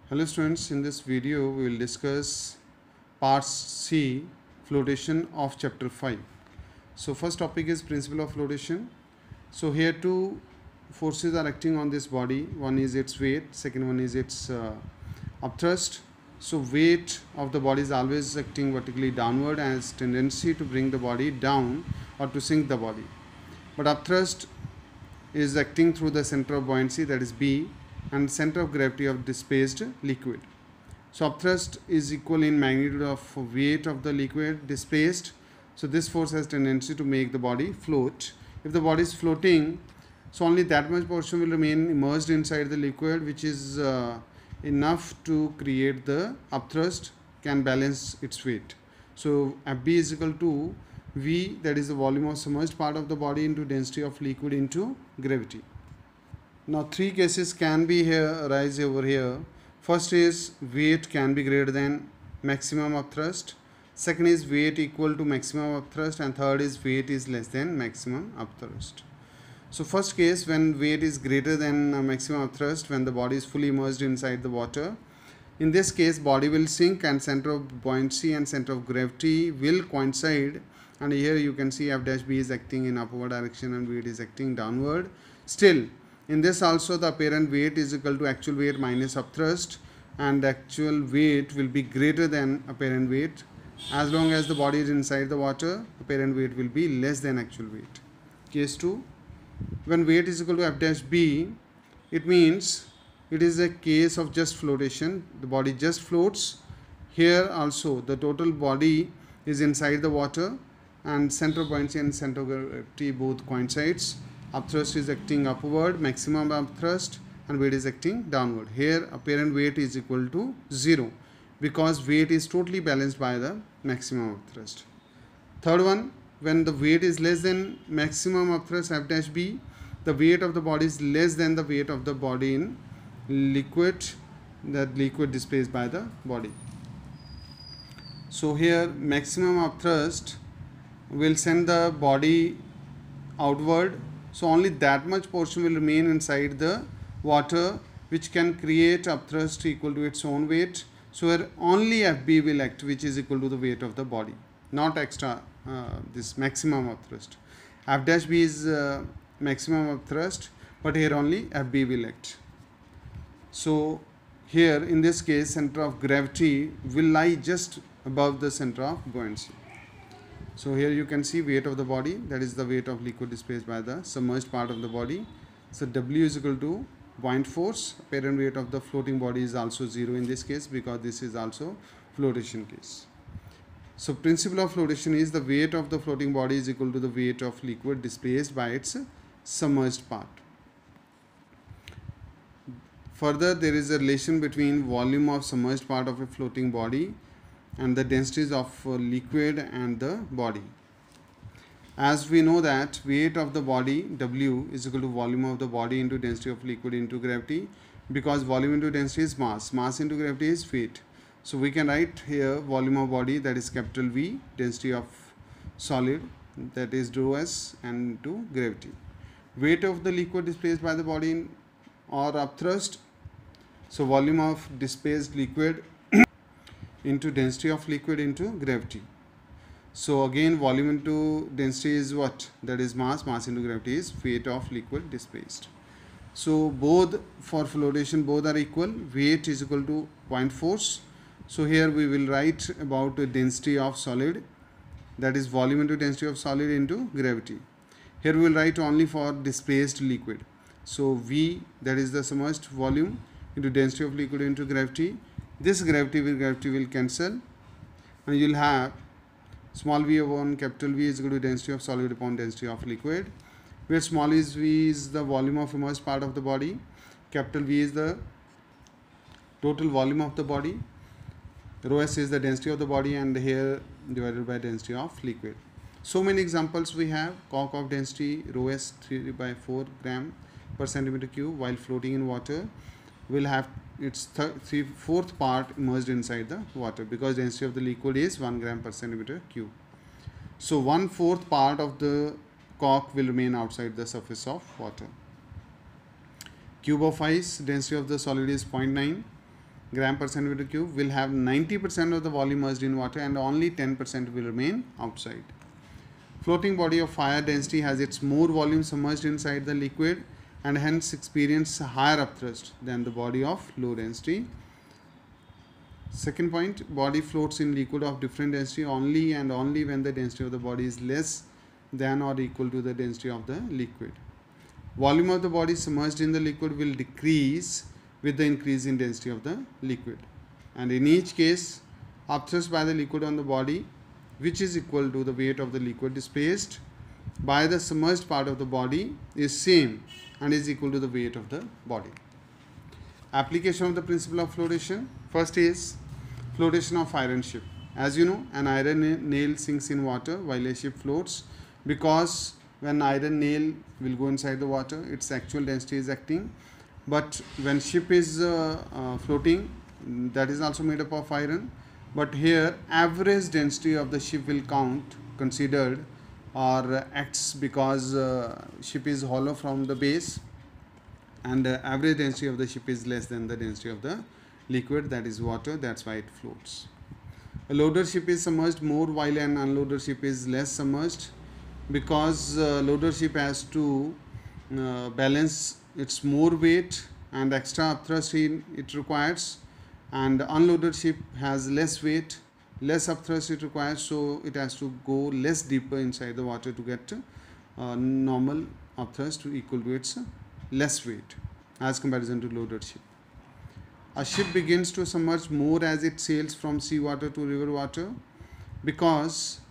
Hello students, in this video we will discuss part C, flotation of chapter 5. So first topic is principle of flotation. So here two forces are acting on this body. One is its weight, second one is its upthrust. So weight of the body is always acting vertically downward and has tendency to bring the body down or to sink the body. But upthrust is acting through the center of buoyancy, that is B, and center of gravity of displaced liquid. So upthrust is equal in magnitude of weight of the liquid displaced. So this force has tendency to make the body float. If the body is floating, so only that much portion will remain immersed inside the liquid, which is enough to create the upthrust, can balance its weight. So Fb is equal to V, that is the volume of submerged part of the body, into density of liquid into gravity. Now three cases can be arise over here. First is weight can be greater than maximum upthrust. Second is weight equal to maximum upthrust, and third is weight is less than maximum upthrust. So first case, when weight is greater than maximum upthrust, when the body is fully immersed inside the water. In this case, body will sink and center of buoyancy and center of gravity will coincide, and here you can see F dash B is acting in upward direction and weight is acting downward. Still, in this also the apparent weight is equal to actual weight minus upthrust, and actual weight will be greater than apparent weight. As long as the body is inside the water, apparent weight will be less than actual weight. Case 2, when weight is equal to F dash B, it means it is a case of just flotation. The body just floats. Here also the total body is inside the water, and center of buoyancy and center of gravity both coincides. Upthrust is acting upward, maximum upthrust, and weight is acting downward. Here apparent weight is equal to 0 because weight is totally balanced by the maximum upthrust. Third one, when the weight is less than maximum upthrust F dash B, the weight of the body is less than the weight of the body in liquid, that liquid displaced by the body. So here maximum upthrust will send the body outward, so only that much portion will remain inside the water, which can create upthrust equal to its own weight. So here only Fb will act, which is equal to the weight of the body, not extra this maximum upthrust. F dash B is maximum upthrust, but here only Fb will act. So here in this case, center of gravity will lie just above the center of buoyancy. So here you can see weight of the body, that is the weight of liquid displaced by the submerged part of the body. So W is equal to buoyant force. Apparent weight of the floating body is also 0 in this case because this is also flotation case. So principle of flotation is the weight of the floating body is equal to the weight of liquid displaced by its submerged part. Further, there is a relation between volume of submerged part of a floating body and the densities of liquid and the body. As we know that weight of the body W is equal to volume of the body into density of liquid into gravity, because volume into density is mass, mass into gravity is weight. So we can write here volume of body, that is capital V, density of solid, that is rho s, and into gravity. Weight of the liquid displaced by the body or upthrust, so volume of displaced liquid into density of liquid into gravity. So again volume into density is what? That is mass, mass into gravity is weight of liquid displaced. So both for flotation both are equal. Weight is equal to buoyant force. So here we will write about the density of solid, that is volume into density of solid into gravity. Here we will write only for displaced liquid. So V, that is the submerged volume, into density of liquid into gravity. This gravity will cancel, and you will have small v upon capital V is equal to density of solid upon density of liquid, where small v is the volume of immersed part of the body, capital V is the total volume of the body, rho s is the density of the body, and here divided by density of liquid. So many examples we have. Cock of density rho s 3/4 gram per centimeter cube while floating in water will have its 3/4 part immersed inside the water, because density of the liquid is 1 gram per centimeter cube. So 1/4 part of the cock will remain outside the surface of water. Cube of ice, density of the solid is 0.9. gram per centimeter cube will have 90% of the volume merged in water and only 10% will remain outside. Floating body of higher density has its more volume submerged inside the liquid and hence experience higher upthrust than the body of low density. Second point, body floats in liquid of different density only and only when the density of the body is less than or equal to the density of the liquid. Volume of the body submerged in the liquid will decrease with the increase in density of the liquid, and in each case upthrust by the liquid on the body, which is equal to the weight of the liquid displaced by the submerged part of the body, is same and is equal to the weight of the body. Application of the principle of flotation. First is flotation of iron ship. As you know, an iron nail sinks in water while a ship floats, because when iron nail will go inside the water, its actual density is acting, but when ship is floating, that is also made up of iron, but here average density of the ship will considered or acts, because ship is hollow from the base and average density of the ship is less than the density of the liquid, that is water. That's why it floats. A loaded ship is submerged more while an unloaded ship is less submerged, because loaded ship has to balance its more weight and extra upthrust it requires, and unloaded ship has less weight, less upthrust it requires, so it has to go less deeper inside the water to get normal upthrust to equal to its less weight as comparison to loaded ship. A ship begins to submerge more as it sails from seawater to river water, because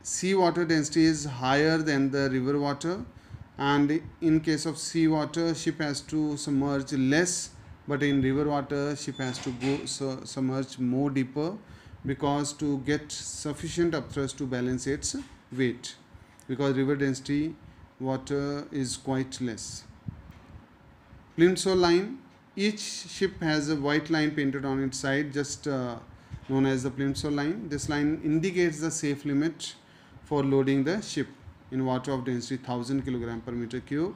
seawater density is higher than the river water, and in case of seawater ship has to submerge less, but in river water ship has to go submerge more deeper, because to get sufficient upthrust to balance its weight, because river density water is quite less. Plimsoll line. Each ship has a white line painted on its side, just known as the Plimsoll line. This line indicates the safe limit for loading the ship in water of density 1000 kg per meter cube.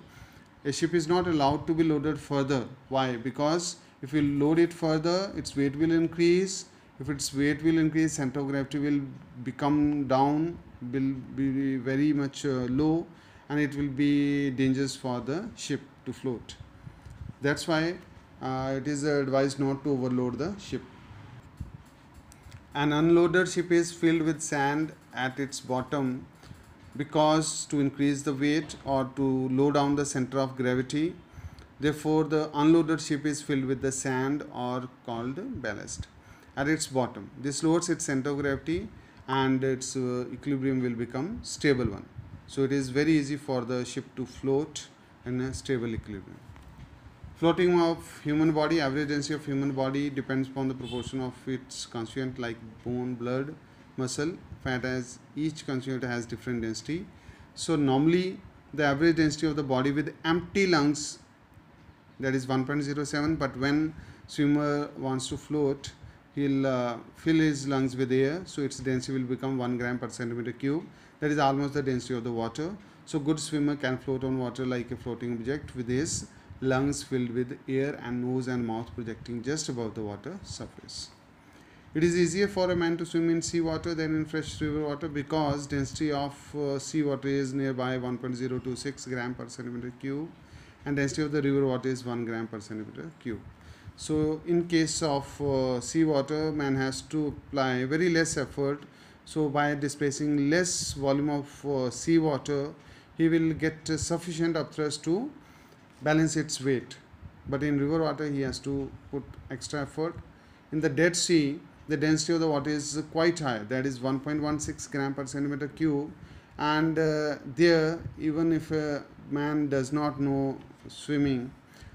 A ship is not allowed to be loaded further. Why? Because if you load it further, its weight will increase. If its weight will increase, center of gravity will become down, will be very much low, and it will be dangerous for the ship to float. That's why it is advised not to overload the ship. An unloaded ship is filled with sand at its bottom, because to increase the weight or to low down the center of gravity. Therefore, the unloaded ship is filled with the sand, or called ballast, at its bottom. This lowers its center of gravity and its equilibrium will become stable one. So it is very easy for the ship to float in a stable equilibrium. Floating of human body. Average density of human body depends upon the proportion of its constituent like bone, blood, muscle, fat, as each constituent has different density. So normally the average density of the body with empty lungs, that is 1.07, but when swimmer wants to float, he'll fill his lungs with air, so its density will become 1 gram per centimeter cube. That is almost the density of the water. So good swimmer can float on water like a floating object with his lungs filled with air and nose and mouth projecting just above the water surface. It is easier for a man to swim in seawater than in fresh river water, because density of seawater is nearby 1.026 gram per centimeter cube and density of the river water is 1 gram per centimeter cube. So in case of seawater, man has to apply very less effort. So by displacing less volume of seawater, he will get sufficient upthrust to balance its weight, but in river water he has to put extra effort. In the Dead Sea, the density of the water is quite high, that is 1.16 gram per centimeter cube, and there even if a man does not know swimming,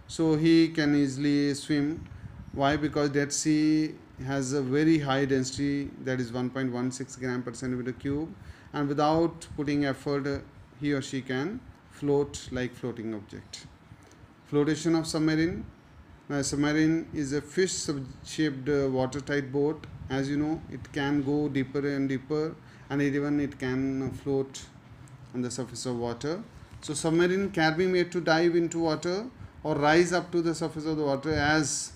so he can easily swim. Why? Because Dead Sea has a very high density, that is 1.16 gram per centimeter cube, and without putting effort he or she can float like floating object. Flotation of submarine. Submarine is a fish-shaped watertight boat. As you know, it can go deeper and deeper, and even it can float on the surface of water. So submarine can be made to dive into water or rise up to the surface of the water as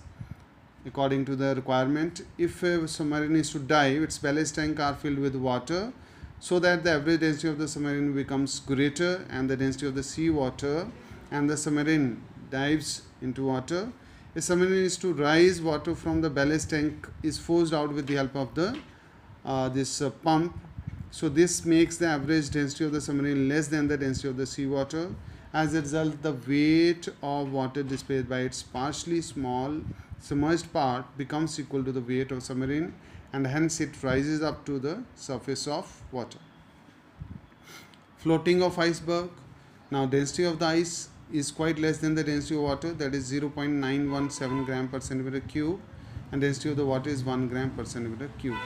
according to the requirement. If a submarine is to dive, its ballast tank are filled with water, so that the average density of the submarine becomes greater and the density of the sea water, and the submarine dives into water. A submarine is to rise, water from the ballast tank is forced out with the help of the pump. So this makes the average density of the submarine less than the density of the sea water. As a result, the weight of water displaced by its partially small submerged part becomes equal to the weight of submarine, and hence it rises up to the surface of water. Floating of iceberg. Now density of the ice is quite less than the density of water, that is 0.917 gram per centimeter cube, and density of the water is 1 gram per centimeter cube.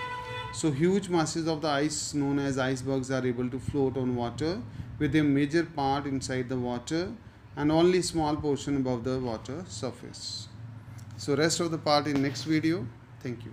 So huge masses of the ice known as icebergs are able to float on water with a major part inside the water and only small portion above the water surface. So rest of the part in next video. Thank you.